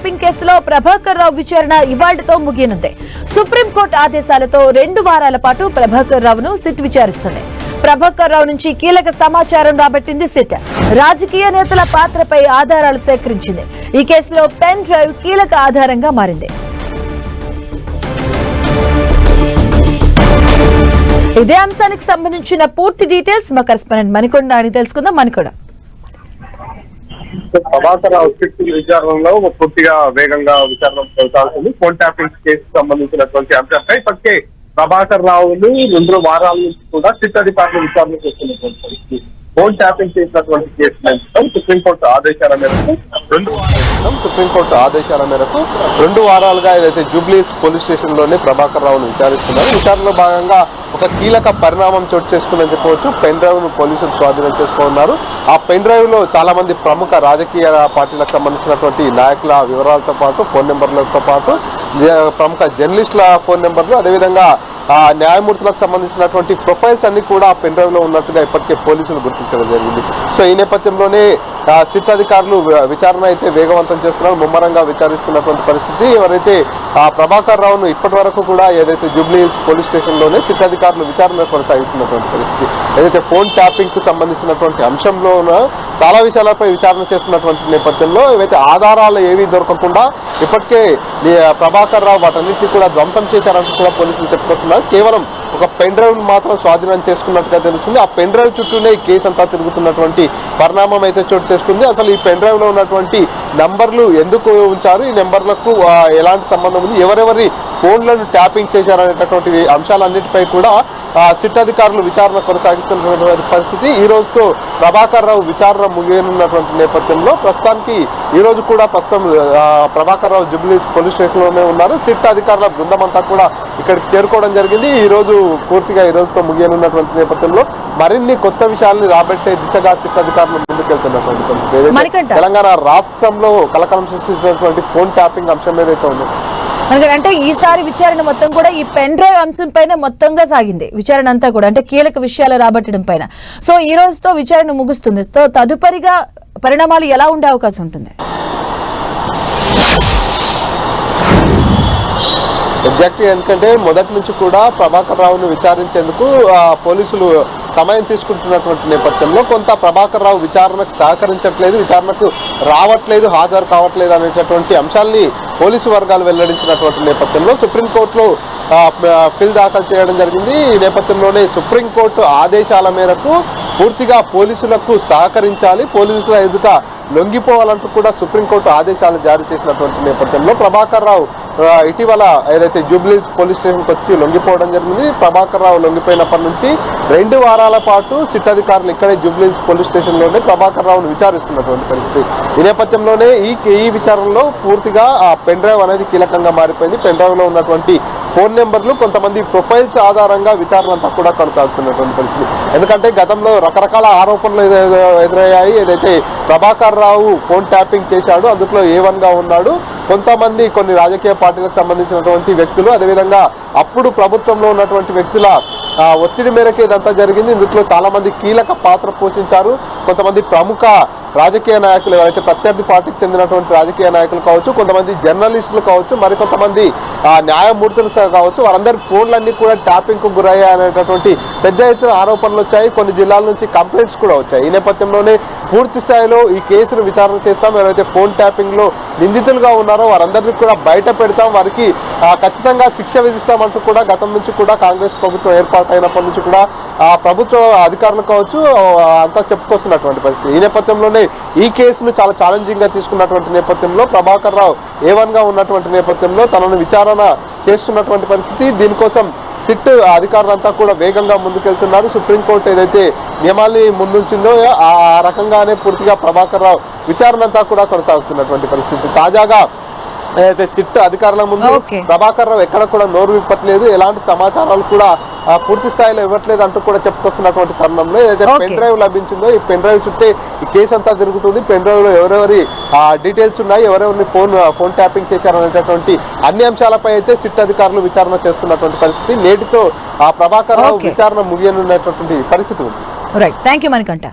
Tapping కేసులో ప్రభాకర్ రావు విచారణ ఇవాళ్టితో ముగియనుంది. Supreme court ఆదేశాలతో 2 వారాల పాటు ప్రభాకర్ రావును సిట్ విచారిస్తుంది. ప్రభాకర్ రావు నుంచి కీలక సమాచారం రాబట్టింది సిట్. రాజకీయ నేతల పాత్రపై ఆధారాలు సేకరించింది. ఈ కేసులో పెన్ డ్రైవ్ కీలక ఆధారంగా మారింది. ఇదే అంశానికి సంబంధించిన పూర్తి డీటెయిల్స్ మా కరెస్పాండెంట్ మణికొండ అని తెలుసుకుందాం. మణికొండ, ప్రభాకర్ రావు విచారణలో పూర్తిగా వేగంగా విచారణ కొనసాగుతుంది. ఫోన్ ట్యాపింగ్ కేసుకు సంబంధించినటువంటి అంశంపై ఇప్పటికే ప్రభాకర్ రావును 2 వారాల నుంచి కూడా సిట్ అధికారులు విచారణ చేస్తున్నటువంటి పరిస్థితి. ఫోన్ ట్యాపింగ్ చేసినటువంటి కేసు సుప్రీంకోర్టు ఆదేశాల మేరకు 2 వారాలుగా ఏదైతే జూబ్లీస్ పోలీస్ స్టేషన్ లోనే ప్రభాకర్ రావును విచారిస్తున్నారు. విచారణలో భాగంగా ఒక కీలక పరిణామం చోటు చేసుకుందని చెప్పవచ్చు. పెన్ డ్రైవ్ ను పోలీసులు స్వాధీనం చేసుకున్నారు. ఆ పెన్ డ్రైవ్ లో చాలా మంది ప్రముఖ రాజకీయ పార్టీలకు సంబంధించినటువంటి నాయకుల వివరాలతో పాటు ఫోన్ నెంబర్లతో పాటు ప్రముఖ జర్నలిస్టుల ఫోన్ నెంబర్లు, అదేవిధంగా న్యాయమూర్తులకు సంబంధించినటువంటి ప్రొఫైల్స్ అన్ని కూడా ఆ పెన్ డ్రైవ్ లో ఉన్నట్టుగా ఇప్పటికే పోలీసులు గుర్తించడం జరిగింది. సో ఈ నేపథ్యంలోనే సిట్ అధికారులు విచారణ అయితే వేగవంతం చేస్తున్నారు. ముమ్మరంగా విచారిస్తున్నటువంటి పరిస్థితి. ఎవరైతే ప్రభాకర్ రావును ఇప్పటి వరకు కూడా ఏదైతే జూబ్లీ హిల్స్ పోలీస్ స్టేషన్ లోనే సిట్ అధికారులు విచారణ కొనసాగిస్తున్నటువంటి పరిస్థితి. ఏదైతే ఫోన్ ట్యాపింగ్ కు సంబంధించినటువంటి అంశంలో చాలా విషయాలపై విచారణ చేస్తున్నటువంటి నేపథ్యంలో ఏవైతే ఆధారాలు ఏవీ దొరకకుండా ఇప్పటికే ప్రభాకర్ రావు వాటన్నింటినీ కూడా ధ్వంసం చేశారంటూ కూడా పోలీసులు చెప్పుకొస్తున్నారు. కేవలం ఒక పెన్ డ్రైవ్ మాత్రం స్వాధీనం చేసుకున్నట్టుగా తెలుస్తుంది. ఆ పెన్ డ్రైవ్ చుట్టూనే ఈ కేసు అంతా తిరుగుతున్నటువంటి పరిణామం అయితే చోటు చేసుకుంది. అసలు ఈ పెన్ డ్రైవ్ లో ఉన్నటువంటి నంబర్లు ఎందుకు ఉంచారు, ఈ నెంబర్లకు ఎలాంటి సంబంధం ఉంది, ఎవరెవరి ఫోన్లను ట్యాపింగ్ చేశారనేటటువంటి అంశాలన్నిటిపై కూడా సిట్ అధికారులు విచారణ కొనసాగిస్తున్నటువంటి పరిస్థితి. ఈ రోజుతో ప్రభాకర్ రావు విచారణ ముగియనున్నటువంటి నేపథ్యంలో ప్రస్తుతానికి ఈ రోజు కూడా Prabhakar Rao Jubilee police station లోనే ఉన్నారు. సిట్ అధికారుల బృందం అంతా కూడా ఇక్కడికి చేరుకోవడం జరిగింది. ఈ రోజుతో ముగియనున్నటువంటి నేపథ్యంలో మరిన్ని కొత్త విషయాలను రాబట్టే దిశగా సిట్ అధికారులు ముందుకెళ్తున్నటువంటి పరిస్థితి. తెలంగాణ రాష్ట్రంలో కలకలం సృష్టించినటువంటి ఫోన్ ట్యాపింగ్ అంశం ఏదైతే ఉందో, అంటే ఈసారి విచారణ మొత్తం కూడా ఈ పెన్ డ్రైవ్ అంశం పైన మొత్తంగా సాగింది. విచారణ అంతా కూడా అంటే కీలక విషయాలు రాబట్టడం పైన. సో ఈ రోజుతో విచారణ ముగుస్తుంది. సో తదుపరిగా పరిణామాలు ఎలా ఉండే అవకాశం ఉంటుంది? ఎగ్జాక్ట్ ఎందుకంటే మొదటి నుంచి కూడా ప్రభాకర్ రావును విచారించేందుకు పోలీసులు సమయం తీసుకుంటున్నటువంటి నేపథ్యంలో కొంత ప్రభాకర్ రావు విచారణకు సహకరించట్లేదు, విచారణకు రావట్లేదు, హాజరు కావట్లేదు అనేటటువంటి అంశాలని పోలీసు వర్గాలు వెల్లడించినటువంటి నేపథ్యంలో సుప్రీంకోర్టులో పిల్ దాఖలు చేయడం జరిగింది. ఈ నేపథ్యంలోనే సుప్రీంకోర్టు ఆదేశాల మేరకు పూర్తిగా పోలీసులకు సహకరించాలి, పోలీసుల ఎదుట లొంగిపోవాలంటూ కూడా సుప్రీంకోర్టు ఆదేశాలు జారీ చేసినటువంటి నేపథ్యంలో ప్రభాకర్ రావు ఇటీవల ఏదైతే జూబ్లీ పోలీస్ స్టేషన్కి వచ్చి లొంగిపోవడం జరిగింది. ప్రభాకర్ రావు లొంగిపోయినప్పటి నుంచి 2 వారాల పాటు సిట్ అధికారులు ఇక్కడే జూబ్లీ పోలీస్ స్టేషన్ లోనే ప్రభాకర్ రావును విచారిస్తున్నటువంటి పరిస్థితి. ఈ నేపథ్యంలోనే ఈ విచారణలో పూర్తిగా ఆ పెన్ డ్రైవ్ అనేది కీలకంగా మారిపోయింది. పెన్ డ్రైవ్ లో ఉన్నటువంటి ఫోన్ నెంబర్లు, కొంతమంది ప్రొఫైల్స్ ఆధారంగా విచారణ అంతా కూడా కొనసాగుతున్నటువంటి పరిస్థితి. ఎందుకంటే గతంలో రకరకాల ఆరోపణలు ఎదురయ్యాయి. ఏదైతే ప్రభాకర్ రావు ఫోన్ ట్యాపింగ్ చేశాడు, అందులో A1 గా ఉన్నాడు, కొంతమంది కొన్ని రాజకీయ పార్టీలకు సంబంధించినటువంటి వ్యక్తులు, అదేవిధంగా అప్పుడు ప్రభుత్వంలో ఉన్నటువంటి వ్యక్తుల ఒత్తిడి మేరకు ఇదంతా జరిగింది. ఇందులో చాలా మంది కీలక పాత్ర పోషించారు. కొంతమంది ప్రముఖ రాజకీయ నాయకులు, ఎవరైతే ప్రత్యర్థి పార్టీకి చెందినటువంటి రాజకీయ నాయకులు కావచ్చు, కొంతమంది జర్నలిస్టులు కావచ్చు, మరికొంతమంది న్యాయమూర్తులు కావచ్చు, వారందరి ఫోన్లన్నీ కూడా ట్యాపింగ్ కు గురయ్యాయనేటటువంటి పెద్ద ఎత్తున ఆరోపణలు వచ్చాయి. కొన్ని జిల్లాల నుంచి కంప్లైంట్స్ కూడా వచ్చాయి. ఈ నేపథ్యంలోనే పూర్తి స్థాయిలో ఈ కేసును విచారణ చేస్తాం, ఎవరైతే ఫోన్ ట్యాపింగ్ లో నిందితులుగా ఉన్నారో వారందరినీ కూడా బయట పెడతాం, వారికి ఖచ్చితంగా శిక్ష విధిస్తామంటూ కూడా గతం నుంచి కూడా కాంగ్రెస్ ప్రభుత్వం ఏర్పాటైనప్పటి నుంచి కూడా ప్రభుత్వ అధికారులు కావచ్చు అంతా చెప్పుకొస్తున్నటువంటి పరిస్థితి. ఈ నేపథ్యంలోనే ఈ కేసును చాలా ఛాలెంజింగ్ గా తీసుకున్నటువంటి నేపథ్యంలో ప్రభాకర్ రావు A1 గా ఉన్నటువంటి నేపథ్యంలో తనను విచారణ చేస్తున్నటువంటి పరిస్థితి. దీనికోసం సిట్ అధికారులంతా కూడా వేగంగా ముందుకెళ్తున్నారు. సుప్రీంకోర్టు ఏదైతే నియమాల్ని ముందుంచిందో ఆ రకంగానే పూర్తిగా ప్రభాకర్ రావు విచారణ అంతా కూడా కొనసాగుతున్నటువంటి పరిస్థితి. తాజాగా ఏదైతే సిట్ అధికారుల ముందు ప్రభాకర్ రావు ఎక్కడ కూడా నోరు విప్పట్లేదు, ఎలాంటి సమాచారాలు కూడా పూర్తి స్థాయిలో ఇవ్వట్లేదు అంటూ కూడా చెప్పుకొస్తున్నటువంటి తరుణంలో ఏదైతే పెన్ డ్రైవ్ లభించిందో ఈ పెన్ డ్రైవ్ చుట్టే ఈ కేసు అంతా తిరుగుతుంది. పెన్ డ్రైవ్ లో ఎవరెవరి డీటెయిల్స్ ఉన్నాయి, ఎవరెవరిని ఫోన్ ట్యాపింగ్ చేశారనేటటువంటి అన్ని అంశాలపై అయితే సిట్ అధికారులు విచారణ చేస్తున్నటువంటి పరిస్థితి. నేటితో ప్రభాకర్ రావు విచారణ ముగియనున్నటువంటి పరిస్థితి ఉంది. Right, thank you Manikanta.